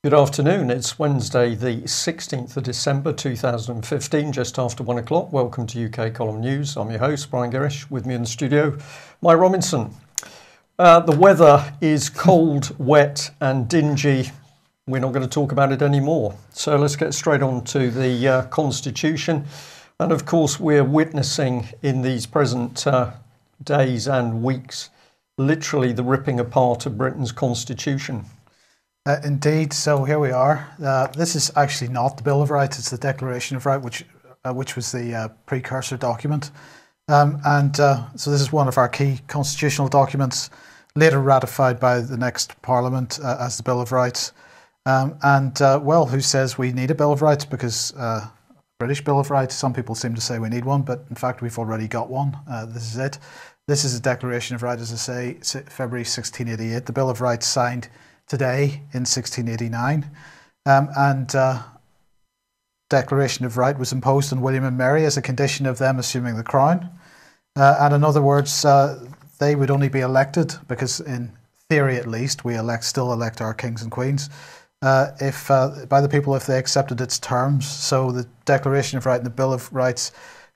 Good afternoon. It's Wednesday, the 16th of December 2015, just after 1 o'clock. Welcome to UK Column News. I'm your host, Brian Girish. With me in the studio, Mike Robinson. The weather is cold, wet, and dingy. We're not going to talk about it anymore. So let's get straight on to the Constitution. And of course, we're witnessing in these present days and weeks literally the ripping apart of Britain's Constitution. Indeed, so here we are. This is actually not the Bill of Rights, it's the Declaration of Rights, which was the precursor document. So this is one of our key constitutional documents, later ratified by the next Parliament as the Bill of Rights. Well, who says we need a Bill of Rights? Because British Bill of Rights, some people seem to say we need one, but in fact we've already got one. This is it. This is a Declaration of Rights, as I say, February 1688. The Bill of Rights signed today in 1689. Declaration of Right was imposed on William and Mary as a condition of them assuming the crown. And in other words, they would only be elected, because in theory at least, we still elect our kings and queens, if by the people if they accepted its terms. So the Declaration of Right and the Bill of Rights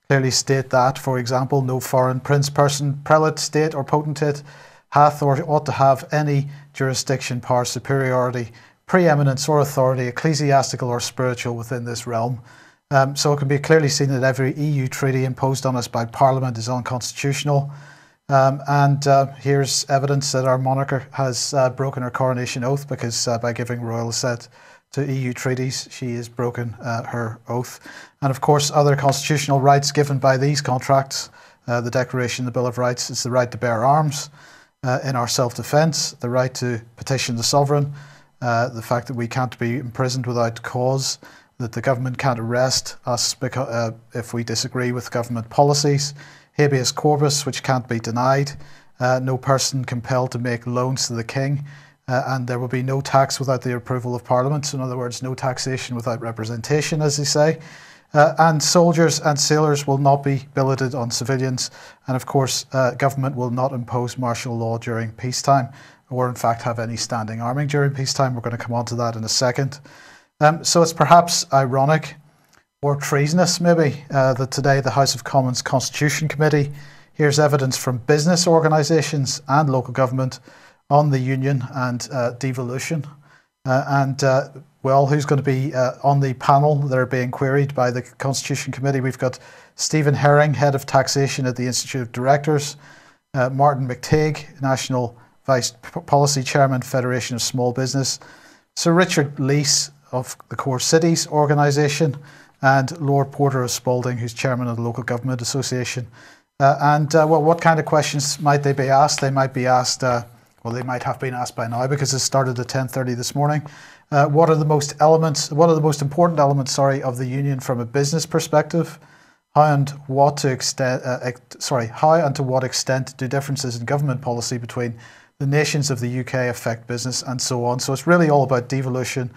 clearly state that, for example, no foreign prince, person, prelate, state or potentate hath or ought to have any jurisdiction, power, superiority, preeminence or authority, ecclesiastical or spiritual, within this realm. So it can be clearly seen that every EU treaty imposed on us by Parliament is unconstitutional. Here's evidence that our monarch has broken her coronation oath, because by giving royal assent to EU treaties, she has broken her oath. And of course, other constitutional rights given by these contracts, the Declaration, the Bill of Rights, is the right to bear arms in our self-defence, the right to petition the sovereign, the fact that we can't be imprisoned without cause, that the government can't arrest us if we disagree with government policies, habeas corpus, which can't be denied, no person compelled to make loans to the king, and there will be no tax without the approval of Parliament. So in other words, no taxation without representation, as they say. And soldiers and sailors will not be billeted on civilians. And of course, government will not impose martial law during peacetime, or in fact have any standing arming during peacetime. We're going to come on to that in a second. So it's perhaps ironic or treasonous maybe that today the House of Commons Constitution Committee hears evidence from business organisations and local government on the union and devolution. Well, who's going to be on the panel that are being queried by the Constitution Committee? We've got Stephen Herring, Head of Taxation at the Institute of Directors, Martin McTighe, National Vice Policy Chairman, Federation of Small Business, Sir Richard Leese of the Core Cities Organisation, and Lord Porter of Spalding, who's Chairman of the Local Government Association. Well, what kind of questions might they be asked? They might be asked, well, they might have been asked by now, because it started at 10:30 this morning. What are the most important elements, of the union from a business perspective? How and to what extent do differences in government policy between the nations of the UK affect business, and so on? So it's really all about devolution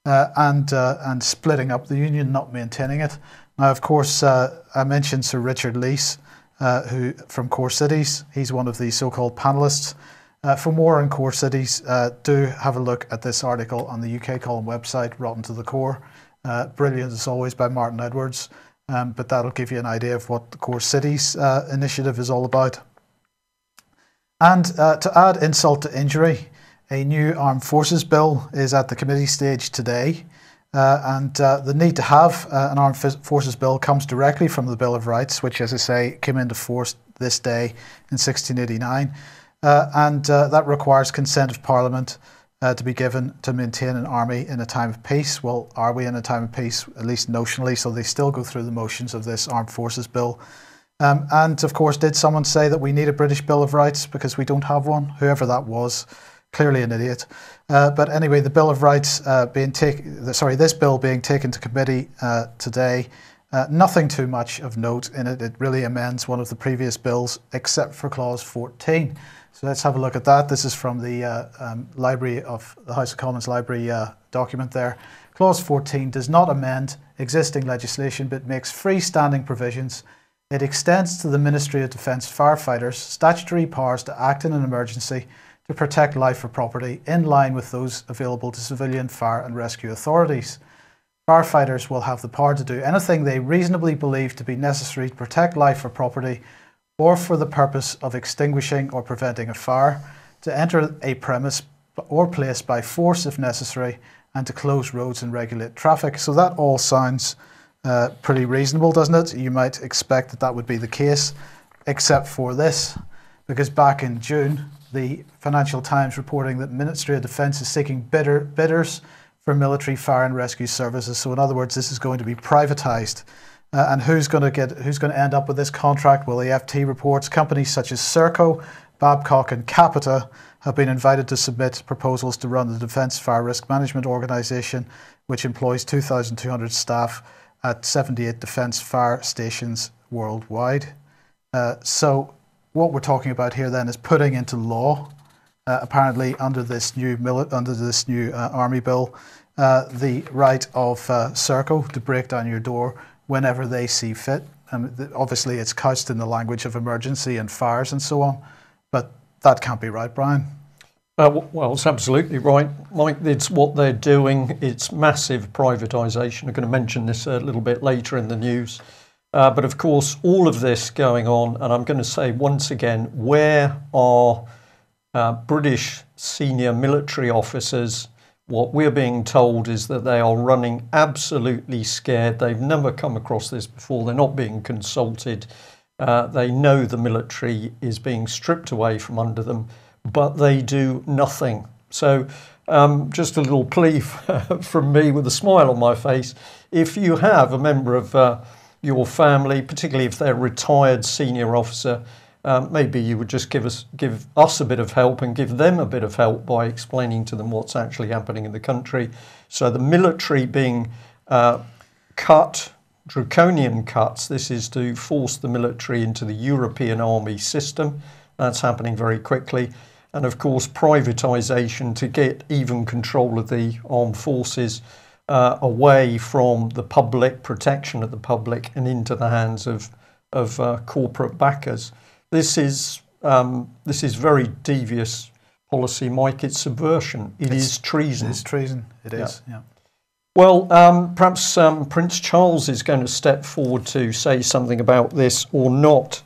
and splitting up the union, not maintaining it. Now, of course, I mentioned Sir Richard Leese, who from Core Cities. He's one of the so-called panellists. For more on Core Cities, do have a look at this article on the UK Column website, Rotten to the Core. Brilliant as always by Martin Edwards, but that'll give you an idea of what the Core Cities initiative is all about. And to add insult to injury, a new Armed Forces Bill is at the committee stage today. The need to have an Armed Forces Bill comes directly from the Bill of Rights, which, as I say, came into force this day in 1689. That requires consent of Parliament to be given to maintain an army in a time of peace. Well, are we in a time of peace, at least notionally? So they still go through the motions of this Armed Forces Bill. Of course, did someone say that we need a British Bill of Rights because we don't have one? Whoever that was, clearly an idiot. But anyway, the Bill of Rights this bill being taken to committee today. Nothing too much of note in it. It really amends one of the previous bills, except for clause 14. So let's have a look at that. This is from the Library of the House of Commons Library document there. Clause 14 does not amend existing legislation, but makes freestanding provisions. It extends to the Ministry of Defence firefighters statutory powers to act in an emergency to protect life or property in line with those available to civilian fire and rescue authorities. Firefighters will have the power to do anything they reasonably believe to be necessary to protect life or property, or for the purpose of extinguishing or preventing a fire, to enter a premise or place by force if necessary, and to close roads and regulate traffic. So that all sounds pretty reasonable, doesn't it? You might expect that that would be the case, except for this, because back in June, the Financial Times reporting that Ministry of Defence is seeking bidders for military fire and rescue services. So in other words, this is going to be privatised. And who's going to end up with this contract? Well, the FT reports companies such as Serco, Babcock and Capita have been invited to submit proposals to run the Defence Fire Risk Management Organisation, which employs 2,200 staff at 78 defence fire stations worldwide. So what we're talking about here then is putting into law, apparently under this new army bill, the right of Serco to break down your door whenever they see fit. Obviously, it's couched in the language of emergency and fires and so on, but that can't be right, Brian. Well, it's absolutely right, Mike. It's what they're doing. It's massive privatisation. I'm going to mention this a little bit later in the news. But of course, all of this going on, and I'm going to say once again, where are British senior military officers? What we're being told is that they are running absolutely scared. They've never come across this before. They're not being consulted. They know the military is being stripped away from under them, but they do nothing. So just a little plea from me with a smile on my face. If you have a member of your family, particularly if they're a retired senior officer, maybe you would just give us a bit of help and give them a bit of help by explaining to them what's actually happening in the country. So the military being cut, draconian cuts, this is to force the military into the European army system. That's happening very quickly. And of course, privatisation to get even control of the armed forces away from the public, protection of the public, and into the hands of corporate backers. This is very devious policy, Mike. It's subversion. It is treason. It is treason. It is. Yeah. Well, perhaps Prince Charles is going to step forward to say something about this or not.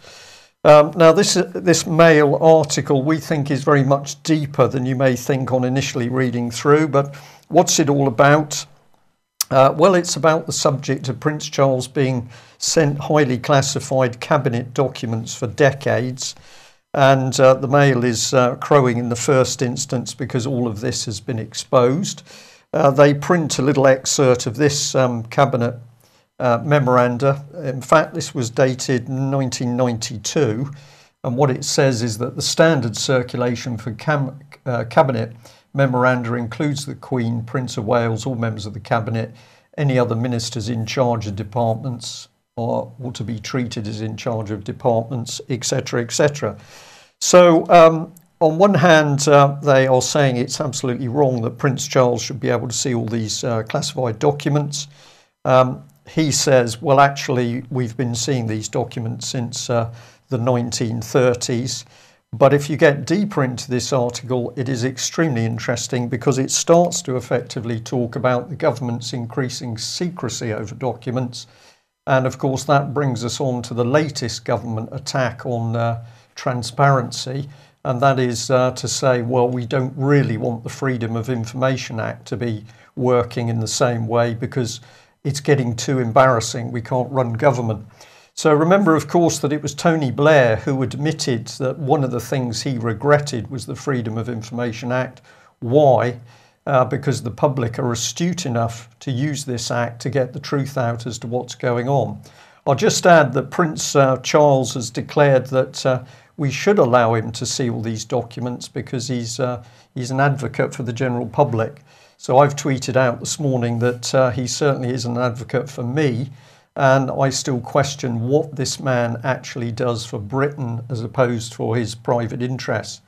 Now, this Mail article we think is very much deeper than you may think on initially reading through. But what's it all about? Well, it's about the subject of Prince Charles being sent highly classified cabinet documents for decades. And the Mail is crowing in the first instance because all of this has been exposed. They print a little excerpt of this cabinet memoranda. In fact, this was dated 1992. And what it says is that the standard circulation for cabinet memoranda includes the Queen, Prince of Wales, all members of the cabinet, any other ministers in charge of departments or to be treated as in charge of departments, etc., etc. So on one hand, they are saying it's absolutely wrong that Prince Charles should be able to see all these classified documents. He says, well, actually, we've been seeing these documents since the 1930s. But if you get deeper into this article, it is extremely interesting because it starts to effectively talk about the government's increasing secrecy over documents. And of course, that brings us on to the latest government attack on transparency. And that is to say, well, we don't really want the Freedom of Information Act to be working in the same way because it's getting too embarrassing. We can't run government. So remember, of course, that it was Tony Blair who admitted that one of the things he regretted was the Freedom of Information Act. Why? Because the public are astute enough to use this act to get the truth out as to what's going on. I'll just add that Prince Charles has declared that we should allow him to see all these documents because he's an advocate for the general public. So I've tweeted out this morning that he certainly is an advocate for me, and I still question what this man actually does for Britain as opposed for his private interests.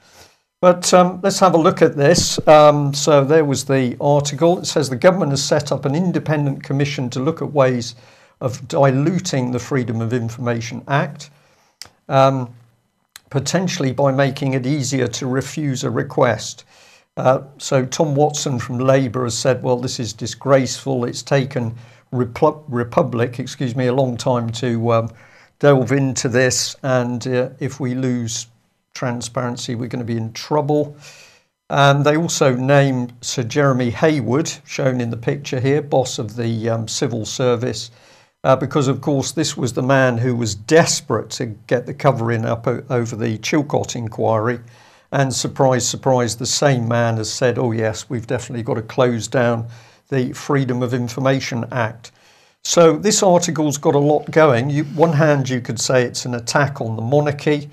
But let's have a look at this. So there was the article. It says the government has set up an independent commission to look at ways of diluting the Freedom of Information Act. potentially by making it easier to refuse a request. So Tom Watson from Labour has said, well, this is disgraceful. It's taken Republic, a long time to delve into this, and if we lose transparency, we're going to be in trouble. And they also named Sir Jeremy Hayward, shown in the picture here, boss of the civil service, because, of course, this was the man who was desperate to get the covering up over the Chilcot inquiry. And surprise, surprise, the same man has said, oh, yes, we've definitely got to close down the Freedom of Information Act. So this article's got a lot going. One hand, you could say it's an attack on the monarchy.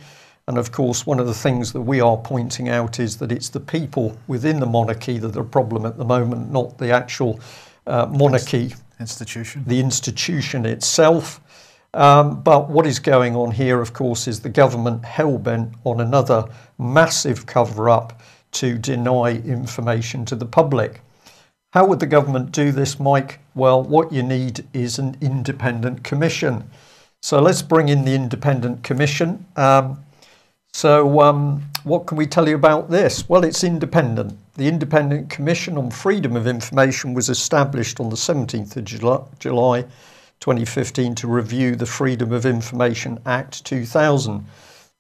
And of course, one of the things that we are pointing out is that it's the people within the monarchy that are a problem at the moment, not the actual monarchy. Institution. The institution itself. But what is going on here, of course, is the government hell-bent on another massive cover-up to deny information to the public. How would the government do this, Mike? Well, what you need is an independent commission. So let's bring in the independent commission. What can we tell you about this? Well, it's independent. The Independent Commission on Freedom of Information was established on the 17th of July 2015 to review the Freedom of Information Act 2000.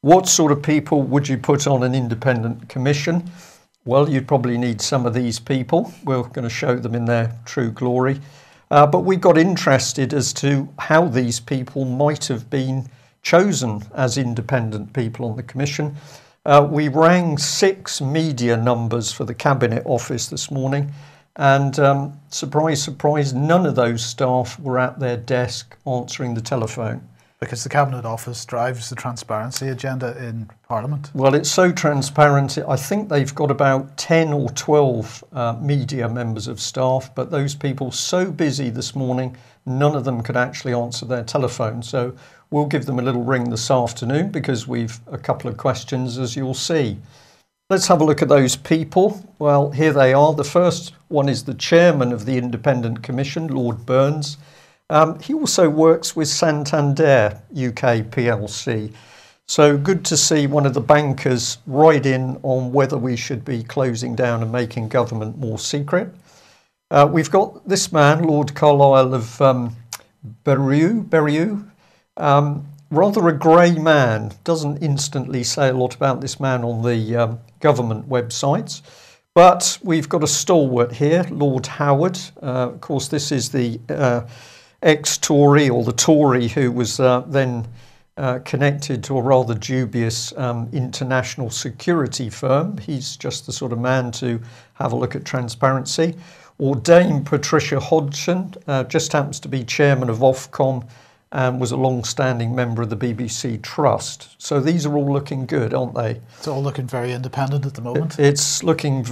What sort of people would you put on an independent commission? Well, you'd probably need some of these people. We're going to show them in their true glory. But we got interested as to how these people might have been chosen as independent people on the commission. We rang 6 media numbers for the Cabinet Office this morning, and surprise, surprise, none of those staff were at their desk answering the telephone. Because the Cabinet Office drives the transparency agenda in Parliament. Well, it's so transparent. I think they've got about 10 or 12 media members of staff, but those people so busy this morning, none of them could actually answer their telephone. So we'll give them a little ring this afternoon because we've a couple of questions, as you'll see. Let's have a look at those people. Well, here they are. The first one is the chairman of the Independent Commission, Lord Burns. He also works with Santander UK PLC. So good to see one of the bankers write in on whether we should be closing down and making government more secret. We've got this man, Lord Carlisle of Berriew. Rather a grey man. Doesn't instantly say a lot about this man on the government websites. But we've got a stalwart here, Lord Howard. Of course, this is the ex-Tory, or the Tory who was then connected to a rather dubious international security firm. He's just the sort of man to have a look at transparency. Or Dame Patricia Hodgson, just happens to be chairman of Ofcom and was a long-standing member of the BBC Trust. So these are all looking good, aren't they? It's all looking very independent at the moment. It's looking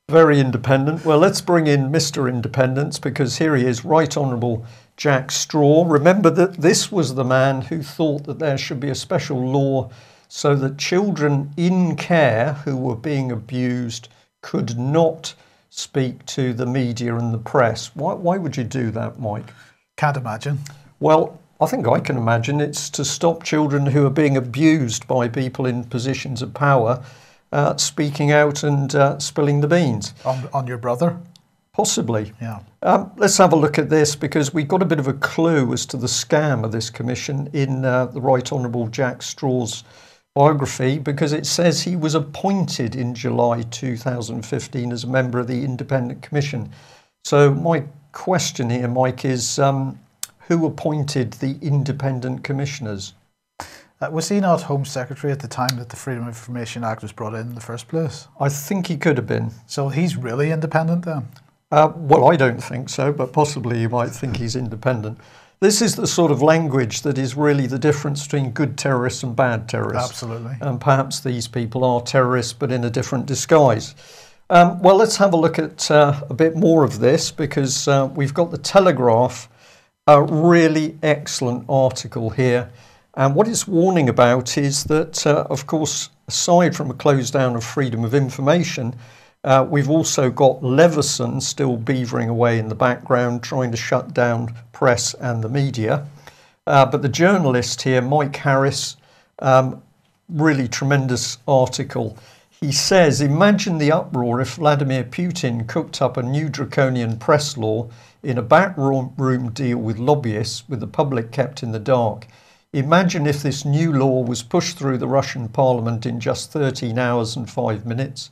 very independent. Well, let's bring in Mr. Independence, because here he is, Right Honourable Jack Straw. Remember that this was the man who thought that there should be a special law so that children in care who were being abused could not speak to the media and the press. Why would you do that, Mike? Can't imagine. Well, I think I can imagine. It's to stop children who are being abused by people in positions of power speaking out and spilling the beans. On your brother? Possibly. Yeah. Let's have a look at this, because we got a bit of a clue as to the scam of this commission in the Right Honourable Jack Straw's biography, because it says he was appointed in July 2015 as a member of the Independent Commission. So my question here, Mike, is who appointed the independent commissioners? Was he not Home Secretary at the time that the Freedom of Information Act was brought in the first place? I think he could have been. So he's really independent then? Well, I don't think so, but possibly you might think he's independent. This is the sort of language that is really the difference between good terrorists and bad terrorists. Absolutely. And perhaps these people are terrorists, but in a different disguise. Well, let's have a look at a bit more of this, because we've got the Telegraph, a really excellent article here. And what it's warning about is that, of course, aside from a close down of freedom of information, we've also got Leveson still beavering away in the background, trying to shut down press and the media. But the journalist here, Mike Harris, really tremendous article. He says, imagine the uproar if Vladimir Putin cooked up a new draconian press law in a backroom deal with lobbyists, with the public kept in the dark. Imagine if this new law was pushed through the Russian parliament in just 13 hours and 5 minutes,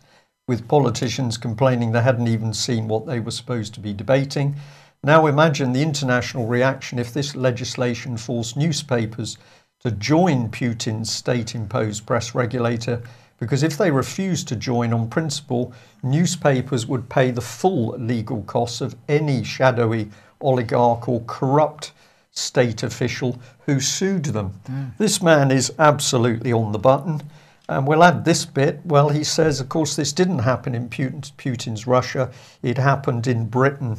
with politicians complaining they hadn't even seen what they were supposed to be debating. Now imagine the international reaction if this legislation forced newspapers to join Putin's state-imposed press regulator, because if they refused to join on principle, newspapers would pay the full legal costs of any shadowy oligarch or corrupt state official who sued them. This man is absolutely on the button. And we'll add this bit. Well, he says, of course, this didn't happen in Putin's Russia. It happened in Britain.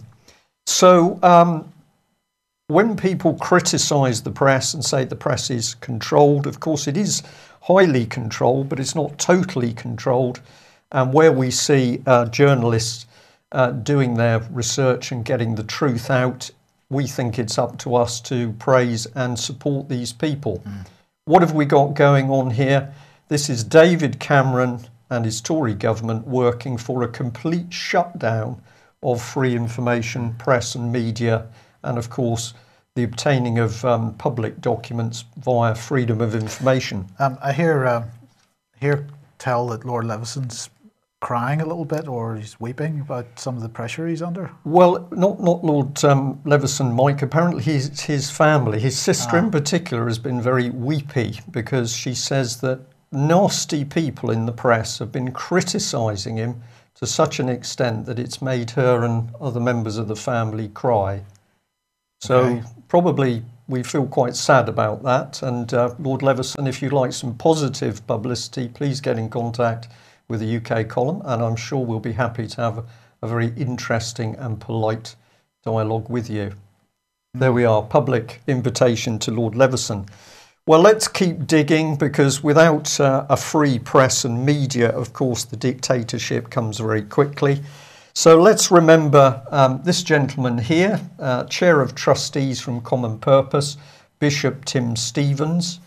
So when people criticise the press and say the press is controlled, of course, it is highly controlled, but it's not totally controlled. And where we see journalists doing their research and getting the truth out, we think it's up to us to praise and support these people. What have we got going on here? This is David Cameron and his Tory government working for a complete shutdown of free information, press and media, and of course the obtaining of public documents via freedom of information. I hear tell that Lord Leveson's crying a little bit, or he's weeping about some of the pressure he's under. Well, not Lord Leveson, Mike. Apparently his family, his sister in particular, has been very weepy because she says that nasty people in the press have been criticising him to such an extent that it's made her and other members of the family cry. So probably we feel quite sad about that. And Lord Leveson, if you'd like some positive publicity, please get in contact with the UK column, and I'm sure we'll be happy to have a very interesting and polite dialogue with you. There we are, public invitation to Lord Leveson. Well, let's keep digging, because without a free press and media, of course, the dictatorship comes very quickly. So let's remember this gentleman here, Chair of Trustees from Common Purpose, Bishop Tim Stevens.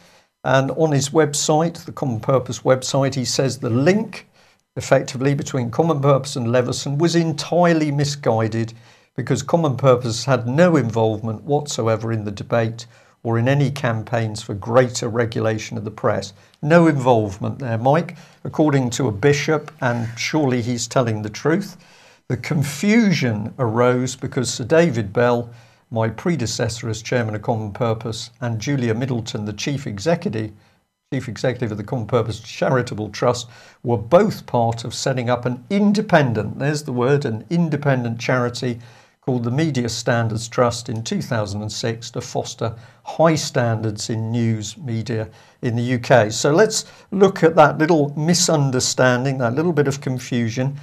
And on his website, the Common Purpose website, he says the link effectively between Common Purpose and Leveson was entirely misguided, because Common Purpose had no involvement whatsoever in the debate or in any campaigns for greater regulation of the press. No involvement there, Mike, according to a bishop, and surely he's telling the truth. The confusion arose because Sir David Bell, my predecessor as chairman of Common Purpose, and Julia Middleton, the chief executive of the Common Purpose Charitable Trust, were both part of setting up an independent, there's the word, an independent charity called the Media Standards Trust in 2006 to foster high standards in news media in the UK. So let's look at that little misunderstanding, that little bit of confusion.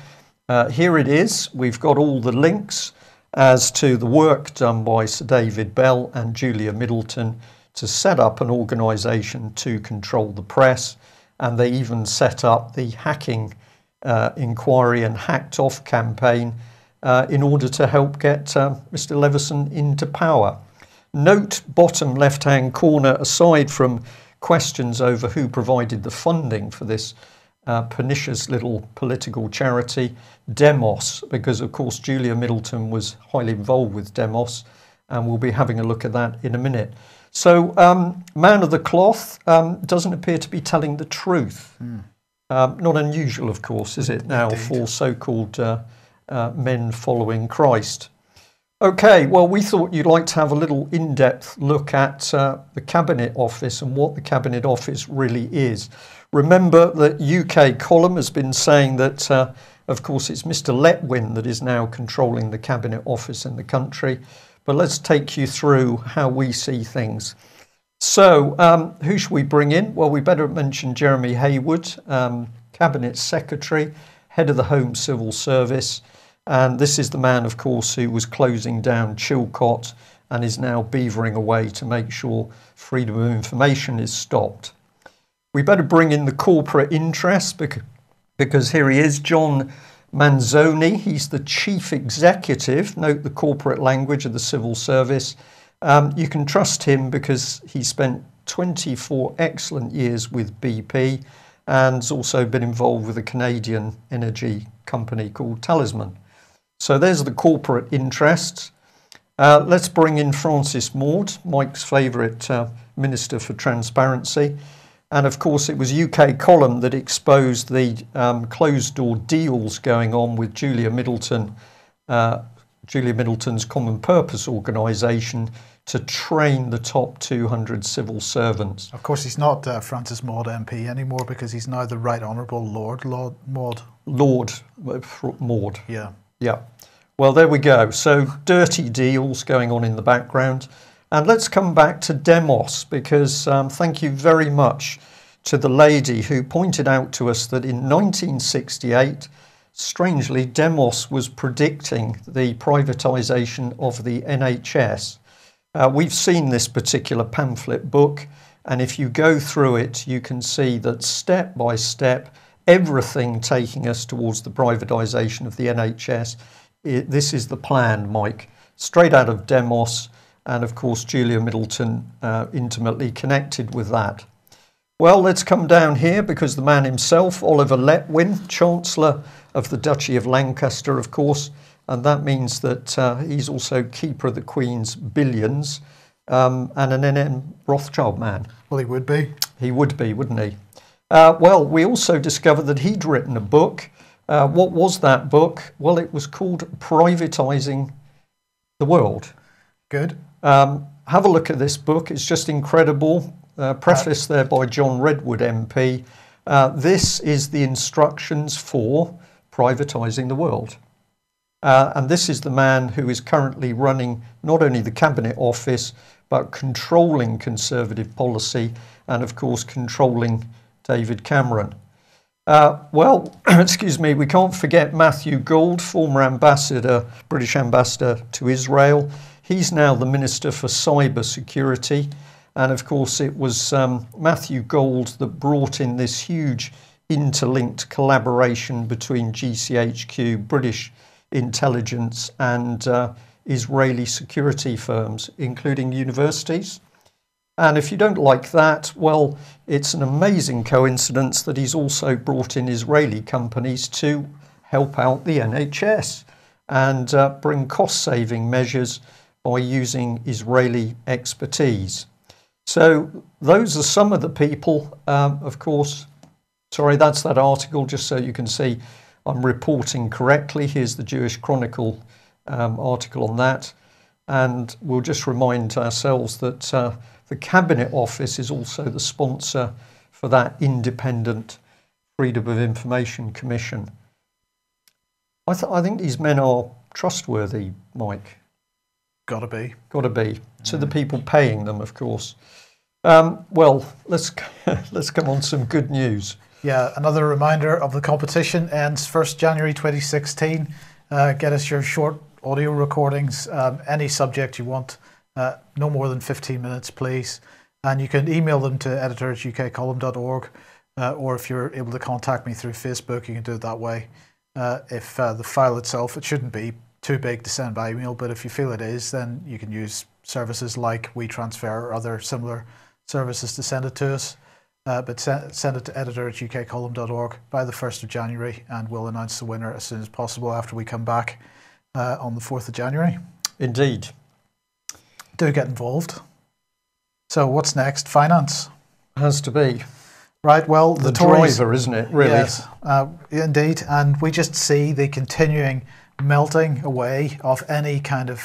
Here it is. We've got all the links as to the work done by Sir David Bell and Julia Middleton to set up an organisation to control the press, and they even set up the hacking inquiry and hacked off campaign in order to help get Mr. Leveson into power. Note bottom left-hand corner, aside from questions over who provided the funding for this pernicious little political charity, Demos, because of course Julia Middleton was highly involved with Demos, and we'll be having a look at that in a minute. So man of the cloth doesn't appear to be telling the truth. Not unusual, of course, is it now, for so-called men following Christ. Okay, well, we thought you'd like to have a little in-depth look at the Cabinet Office and what the Cabinet Office really is. Remember that UK column has been saying that, of course, it's Mr. Letwin that is now controlling the Cabinet Office in the country. But let's take you through how we see things. So who should we bring in? Well, we better mention Jeremy Haywood, Cabinet Secretary, Head of the Home Civil Service. And this is the man, of course, who was closing down Chilcot and is now beavering away to make sure freedom of information is stopped. We better bring in the corporate interest, because here he is, John Manzoni. He's the chief executive, note the corporate language, of the civil service. You can trust him because he spent 24 excellent years with BP, and has also been involved with a Canadian energy company called Talisman. So there's the corporate interests. Let's bring in Francis Maude, Mike's favourite Minister for Transparency. And of course, it was UK Column that exposed the closed-door deals going on with Julia Middleton's Common Purpose organisation to train the top 200 civil servants. Of course, he's not Francis Maude MP anymore because he's now the Right Honourable Lord Maude. Lord Maude. Yeah. Yeah. Well, there we go. So dirty deals going on in the background. And let's come back to Demos, because thank you very much to the lady who pointed out to us that in 1968, strangely, Demos was predicting the privatisation of the NHS. We've seen this particular pamphlet book, and if you go through it, you can see that step by step, everything taking us towards the privatisation of the NHS. This is the plan, Mike, straight out of Demos, and of course Julia Middleton intimately connected with that. Well, let's come down here because the man himself, Oliver Letwin, Chancellor of the Duchy of Lancaster, of course, and that means that he's also Keeper of the Queen's billions and an NN Rothschild man. Well, he would be. He would be, wouldn't he? Well, we also discovered that he'd written a book. What was that book? Well, it was called Privatising the World. Good. Have a look at this book. It's just incredible. Preface there by John Redwood MP. This is the instructions for privatising the world. And this is the man who is currently running not only the Cabinet Office, but controlling Conservative policy and, of course, controlling David Cameron. Well, excuse me, we can't forget Matthew Gould, former ambassador, British ambassador to Israel. He's now the Minister for Cyber Security. And of course, it was Matthew Gould that brought in this huge interlinked collaboration between GCHQ, British intelligence, and Israeli security firms, including universities. And if you don't like that, well, it's an amazing coincidence that he's also brought in Israeli companies to help out the NHS and bring cost-saving measures by using Israeli expertise. So those are some of the people, of course. Sorry, that's that article, just so you can see I'm reporting correctly. Here's the Jewish Chronicle article on that. And we'll just remind ourselves that the Cabinet Office is also the sponsor for that independent Freedom of Information Commission. I think these men are trustworthy, Mike. Gotta be. Gotta be. To the people paying them, of course. Well, let's come on to some good news. Yeah, another reminder of the competition ends 1st January 2016. Get us your short audio recordings, any subject you want, no more than 15 minutes, please. And you can email them to editor@ukcolumn.org, or if you're able to contact me through Facebook, you can do it that way. If the file itself, it shouldn't be too big to send by email, but if you feel it is, then you can use services like WeTransfer or other similar services to send it to us. But send it to editor@ukcolumn.org by the 1st of January, and we'll announce the winner as soon as possible after we come back on the 4th of January. Indeed. Do get involved. So what's next? Finance. Has to be. Right, well, the Tories, driver, isn't it, really? Yes, indeed. And we just see the continuing melting away of any kind of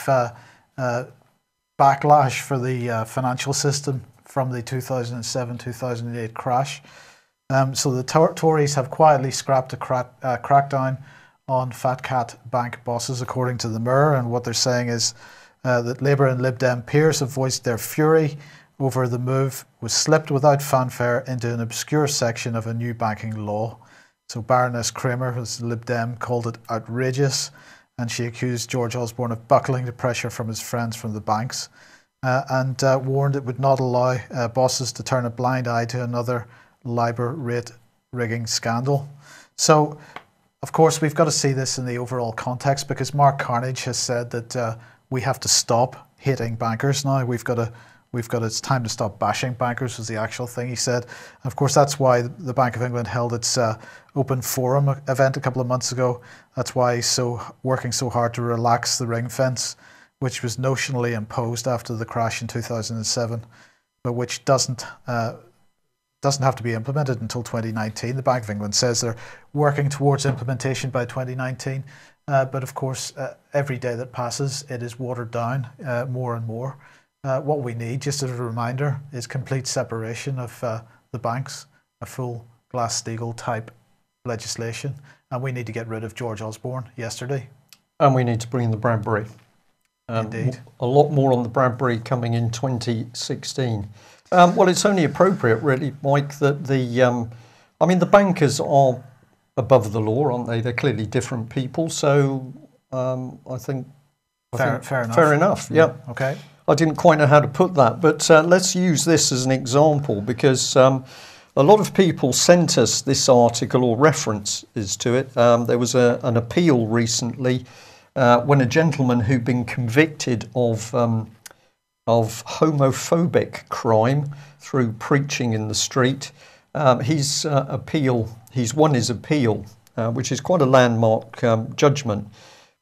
backlash for the financial system from the 2007-2008 crash. So the Tories have quietly scrapped a crackdown on Fat Cat bank bosses, according to the Mirror, and what they're saying is that Labour and Lib Dem peers have voiced their fury over the move was slipped without fanfare into an obscure section of a new banking law. So Baroness Kramer, as Lib Dem, called it outrageous, and she accused George Osborne of buckling to pressure from his friends from the banks, and warned it would not allow bosses to turn a blind eye to another LIBOR rate rigging scandal. So, of course, we've got to see this in the overall context, because Mark Carnage has said that we have to stop hating bankers now. We've got to It's time to stop bashing bankers was the actual thing he said. And of course, that's why the Bank of England held its open forum event a couple of months ago. That's why he's working so hard to relax the ring fence, which was notionally imposed after the crash in 2007, but which doesn't have to be implemented until 2019. The Bank of England says they're working towards implementation by 2019. But of course, every day that passes, it is watered down more and more. What we need, just as a reminder, is complete separation of the banks, a full Glass-Steagall type legislation. And we need to get rid of George Osborne yesterday. And we need to bring in the Bradbury. Indeed. A lot more on the Bradbury coming in 2016. Well, it's only appropriate, really, Mike, that the bankers are above the law, aren't they? They're clearly different people. So I think fair enough. Yeah. Okay. I didn't quite know how to put that, but let's use this as an example, because a lot of people sent us this article or references to it. There was an appeal recently when a gentleman who'd been convicted of homophobic crime through preaching in the street. He's won his appeal, which is quite a landmark judgment.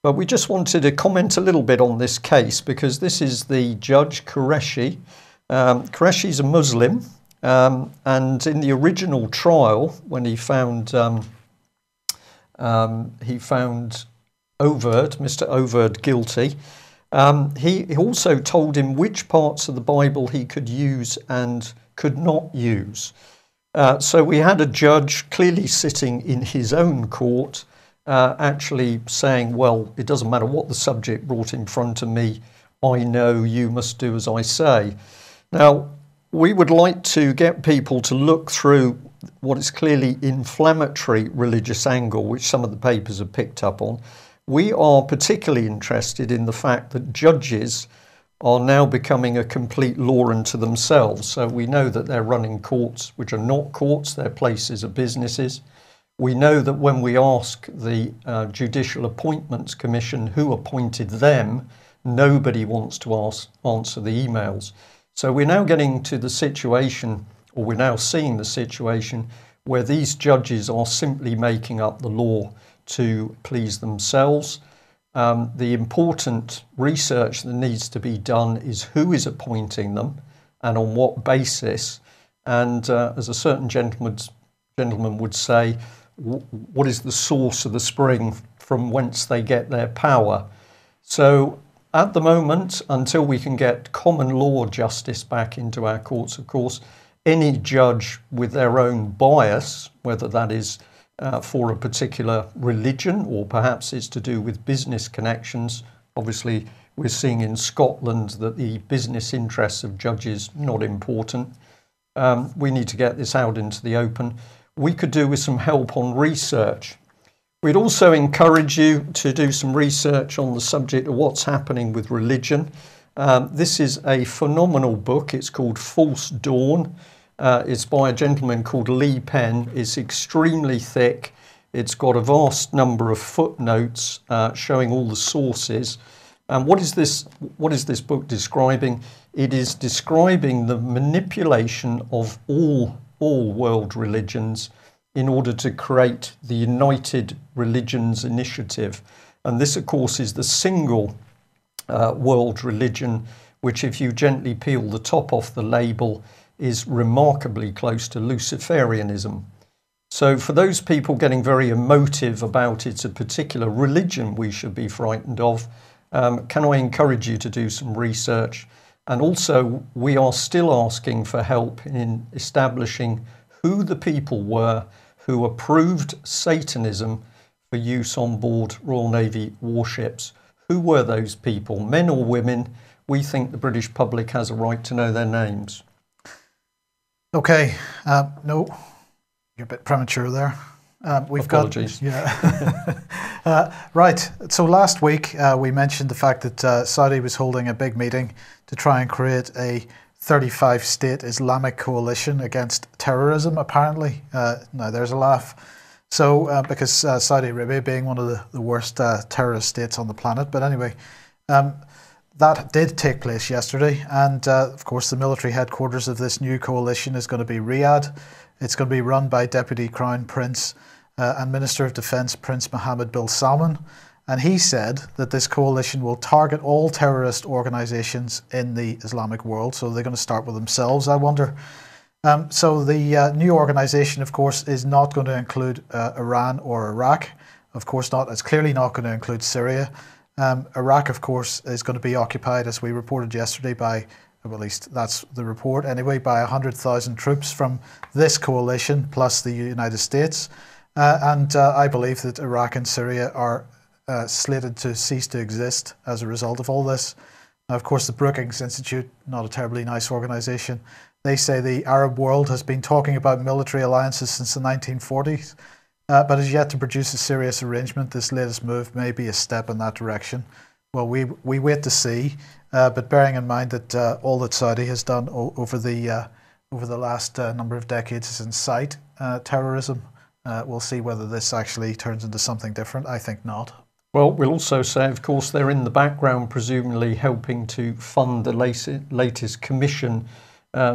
But we just wanted to comment a little bit on this case, because this is the Judge Qureshi. Qureshi's a Muslim, and in the original trial, when he found Mr. Overd guilty, he also told him which parts of the Bible he could use and could not use. So we had a judge clearly sitting in his own court, actually saying, well, it doesn't matter what the subject brought in front of me, I know you must do as I say. Now, we would like to get people to look through what is clearly inflammatory religious angle, which some of the papers have picked up on. We are particularly interested in the fact that judges are now becoming a complete law unto themselves. So we know that they're running courts which are not courts, they're places of businesses. We know that when we ask the Judicial Appointments Commission who appointed them, nobody wants to answer the emails. So we're now getting to the situation, or we're now seeing the situation, where these judges are simply making up the law to please themselves. The important research that needs to be done is who is appointing them and on what basis. And as a certain gentleman would say, what is the source of the spring from whence they get their power? So at the moment, until we can get common law justice back into our courts, of course, any judge with their own bias, whether that is for a particular religion or perhaps it's to do with business connections. Obviously, we're seeing in Scotland that the business interests of judges not important. We need to get this out into the open. We could do with some help on research. We'd also encourage you to do some research on the subject of what's happening with religion. This is a phenomenal book. It's called False Dawn. It's by a gentleman called Lee Penn. It's extremely thick. It's got a vast number of footnotes showing all the sources. And what is this book describing? It is describing the manipulation of all world religions in order to create the United Religions Initiative. And this, of course, is the single world religion, which, if you gently peel the top off the label, is remarkably close to Luciferianism. So for those people getting very emotive about it's a particular religion we should be frightened of, can I encourage you to do some research? And also, we are still asking for help in establishing who the people were who approved Satanism for use on board Royal Navy warships. Who were those people, men or women? We think the British public has a right to know their names. Okay, no, you're a bit premature there. Apologies. Right, so last week we mentioned the fact that Saudi was holding a big meeting to try and create a 35-state Islamic coalition against terrorism, apparently. Now, there's a laugh. So, because Saudi Arabia being one of the worst terrorist states on the planet. But anyway, that did take place yesterday, and of course the military headquarters of this new coalition is going to be Riyadh. It's going to be run by Deputy Crown Prince and Minister of Defence Prince Mohammed bin Salman, and he said that this coalition will target all terrorist organisations in the Islamic world. So they're going to start with themselves, I wonder. So the new organisation, of course, is not going to include Iran or Iraq. Of course not. It's clearly not going to include Syria. Iraq, of course, is going to be occupied, as we reported yesterday, by, well, at least that's the report anyway, by 100,000 troops from this coalition plus the United States. And I believe that Iraq and Syria are slated to cease to exist as a result of all this. Now, of course, the Brookings Institute, not a terribly nice organisation, they say the Arab world has been talking about military alliances since the 1940s. But has yet to produce a serious arrangement. This latest move may be a step in that direction. Well, we wait to see. But bearing in mind that all that Saudi has done over the last number of decades is incite terrorism, we'll see whether this actually turns into something different. I think not. Well, we'll also say, of course, they're in the background, presumably helping to fund the latest commission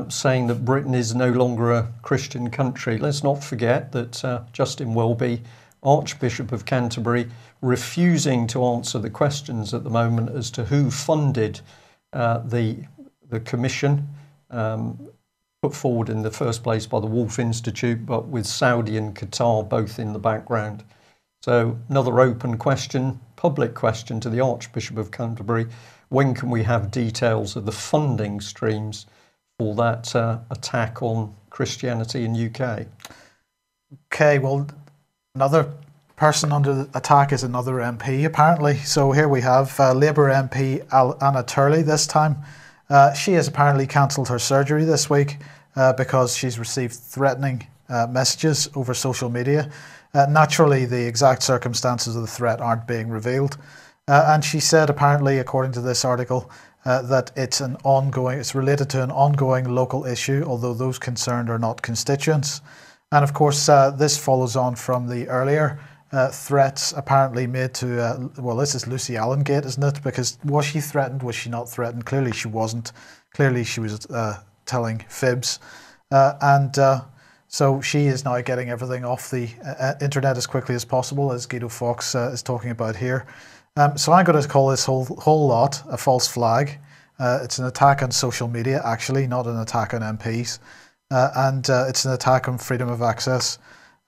saying that Britain is no longer a Christian country. Let's not forget that Justin Welby, Archbishop of Canterbury, refusing to answer the questions at the moment as to who funded the commission put forward in the first place by the Wolf Institute, but with Saudi and Qatar both in the background. So another open question, public question to the Archbishop of Canterbury: when can we have details of the funding streams for that attack on Christianity in UK? Okay, well, another person under attack is another MP, apparently. So here we have Labour MP Anna Turley this time. She has apparently cancelled her surgery this week because she's received threatening messages over social media. Naturally, the exact circumstances of the threat aren't being revealed. And she said, apparently, according to this article, that it's related to an ongoing local issue, although those concerned are not constituents. And of course, this follows on from the earlier threats apparently made to, well, this is Lucy Allen Gate, isn't it? Because was she threatened? Was she not threatened? Clearly she wasn't. Clearly she was telling fibs. So she is now getting everything off the internet as quickly as possible, as Guido Fawkes is talking about here. So I'm going to call this whole lot a false flag. It's an attack on social media, actually, not an attack on MPs. And it's an attack on freedom of access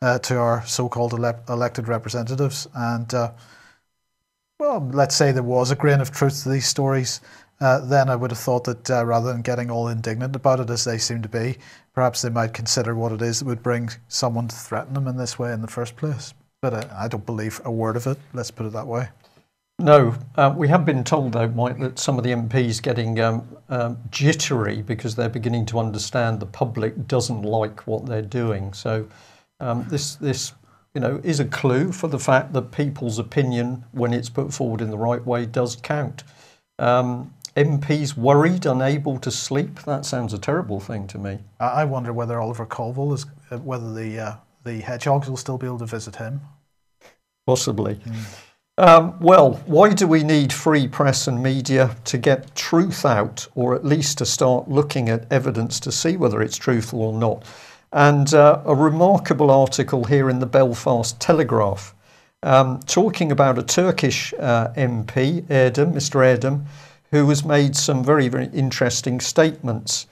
to our so-called elected representatives. And, well, let's say there was a grain of truth to these stories, then I would have thought that rather than getting all indignant about it, as they seem to be, perhaps they might consider what it is that would bring someone to threaten them in this way in the first place. But I don't believe a word of it, let's put it that way. No, we have been told, though, Mike, that some of the MPs getting jittery because they're beginning to understand the public doesn't like what they're doing. So this is a clue for the fact that people's opinion, when it's put forward in the right way, does count. MPs worried, unable to sleep. That sounds a terrible thing to me. I wonder whether Oliver Colville whether the hedgehogs will still be able to visit him. Possibly. Well, why do we need free press and media? To get truth out, or at least to start looking at evidence to see whether it's truthful or not. And a remarkable article here in the Belfast Telegraph talking about a Turkish MP, Erdem, Mr. Erdem, who has made some very, very interesting statements.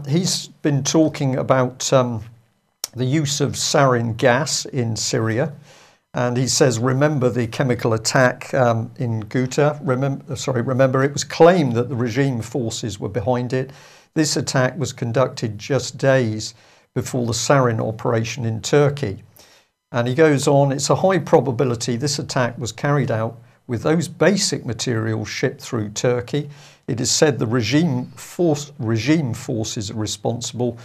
He's been talking about the use of sarin gas in Syria. And he says, remember the chemical attack in Ghouta. Remember, it was claimed that the regime forces were behind it. This attack was conducted just days before the sarin operation in Turkey. And he goes on, it's a high probability this attack was carried out with those basic materials shipped through Turkey. It is said the regime forces are responsible,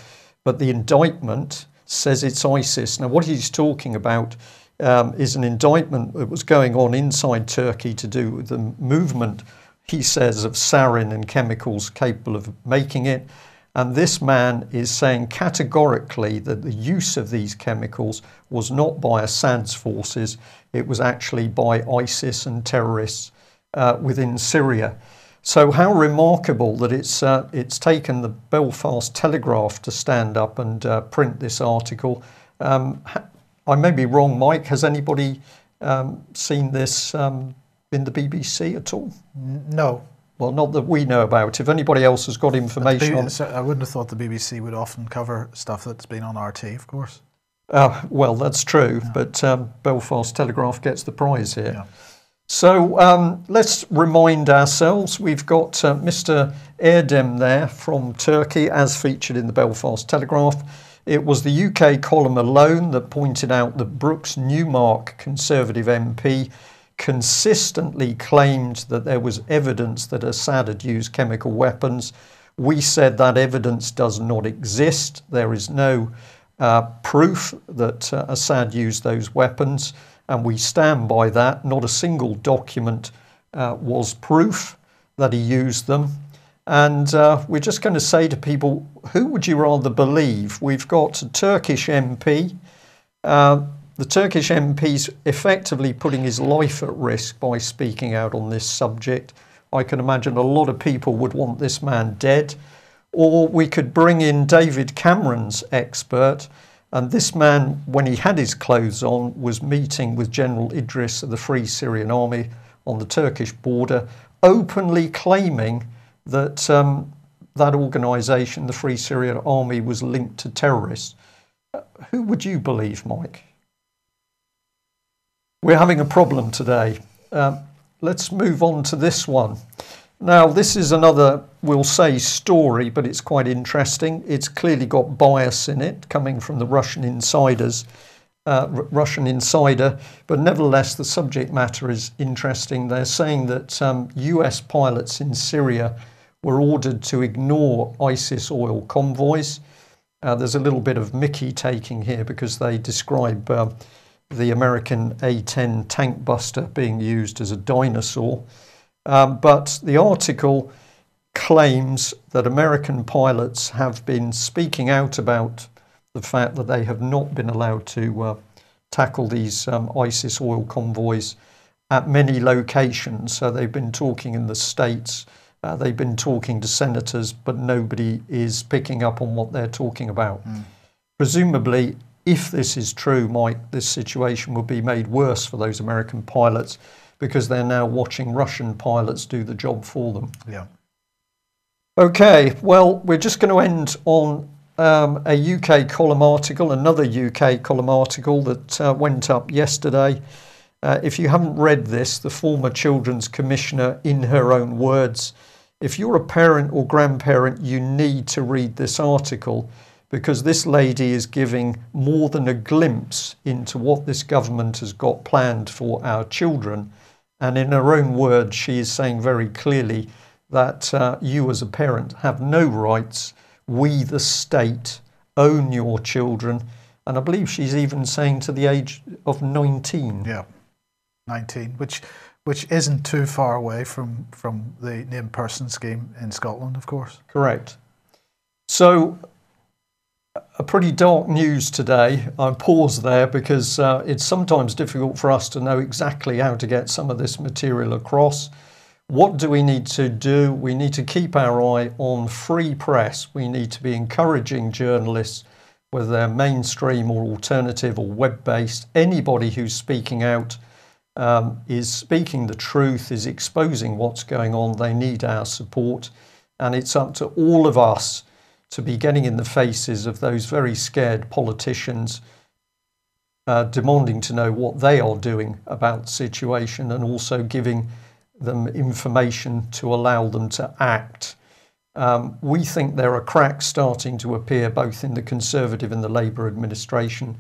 but the indictment says it's ISIS. Now, what he's talking about is an indictment that was going on inside Turkey to do with the movement, he says, of sarin and chemicals capable of making it. And this man is saying categorically that the use of these chemicals was not by Assad's forces, it was actually by ISIS and terrorists within Syria. So how remarkable that it's taken the Belfast Telegraph to stand up and print this article. I may be wrong, Mike. Has anybody seen this in the BBC at all? No. Well, not that we know about. If anybody else has got information on... I wouldn't have thought the BBC would often cover stuff that's been on RT, of course. Well, that's true, yeah. But Belfast Telegraph gets the prize here. Yeah. So let's remind ourselves, we've got Mr. Erdem there from Turkey, as featured in the Belfast Telegraph. It was the UK column alone that pointed out that Brooks Newmark, Conservative MP, consistently claimed that there was evidence that Assad had used chemical weapons. We said that evidence does not exist. There is no proof that Assad used those weapons, and we stand by that. Not a single document was proof that he used them. And we're just going to say to people, who would you rather believe? We've got a Turkish MP. The Turkish MP's effectively putting his life at risk by speaking out on this subject. I can imagine a lot of people would want this man dead. Or we could bring in David Cameron's expert. And this man, when he had his clothes on, was meeting with General Idris of the Free Syrian Army on the Turkish border, openly claiming that that organisation, the Free Syrian Army, was linked to terrorists. Who would you believe, Mike? We're having a problem today. Let's move on to this one. Now, this is another, we'll say, story, but it's quite interesting. It's clearly got bias in it, coming from the Russian insiders, Russian insider, but nevertheless, the subject matter is interesting. They're saying that US pilots in Syria were ordered to ignore ISIS oil convoys. There's a little bit of Mickey taking here because they describe the American A-10 tank buster being used as a dinosaur. But the article claims that American pilots have been speaking out about the fact that they have not been allowed to tackle these ISIS oil convoys at many locations. So they've been talking in the States, they've been talking to senators, but nobody is picking up on what they're talking about. Presumably, if this is true, Mike, this situation will be made worse for those American pilots because they're now watching Russian pilots do the job for them. Yeah. Okay, well, we're just going to end on a UK column article, another UK column article that went up yesterday. If you haven't read this, the former Children's Commissioner, in her own words, if you're a parent or grandparent, you need to read this article because this lady is giving more than a glimpse into what this government has got planned for our children. And in her own words, she is saying very clearly that you as a parent have no rights. We, the state, own your children. And I believe she's even saying to the age of 19. Yeah, 19, which isn't too far away from the named person scheme in Scotland, of course. Correct. So, a pretty dark news today. I pause there because it's sometimes difficult for us to know exactly how to get some of this material across. What do we need to do? We need to keep our eye on free press. We need to be encouraging journalists, whether they're mainstream or alternative or web-based. Anybody who's speaking out is speaking the truth, is exposing what's going on. They need our support. And it's up to all of us to be getting in the faces of those very scared politicians, demanding to know what they are doing about the situation and also giving them information to allow them to act. We think there are cracks starting to appear both in the Conservative and the Labour administration.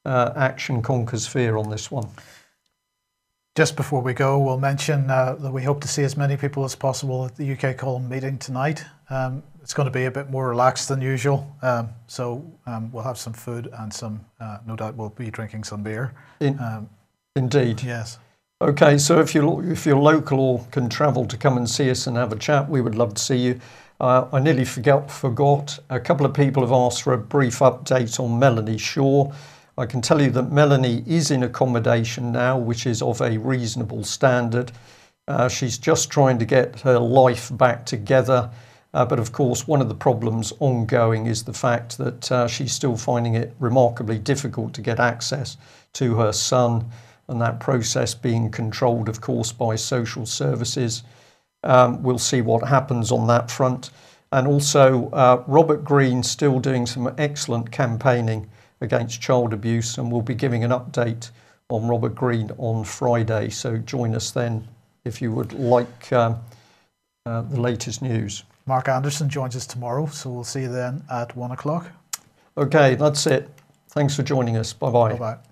Action conquers fear on this one. Just before we go, we'll mention that we hope to see as many people as possible at the UK column meeting tonight. It's going to be a bit more relaxed than usual, so we'll have some food and some, no doubt we'll be drinking some beer. Indeed. Yes. Okay, so if you're local or can travel to come and see us and have a chat, we would love to see you. I nearly forgot. A couple of people have asked for a brief update on Melanie Shaw. I can tell you that Melanie is in accommodation now, which is of a reasonable standard. She's just trying to get her life back together. But of course, one of the problems ongoing is the fact that she's still finding it remarkably difficult to get access to her son, and that process being controlled, of course, by social services. We'll see what happens on that front. And also, Robert Greene still doing some excellent campaigning against child abuse, and we'll be giving an update on Robert Greene on Friday. So join us then if you would like the latest news. Mark Anderson joins us tomorrow, so we'll see you then at 1 o'clock. Okay, that's it. Thanks for joining us. Bye-bye. Bye-bye.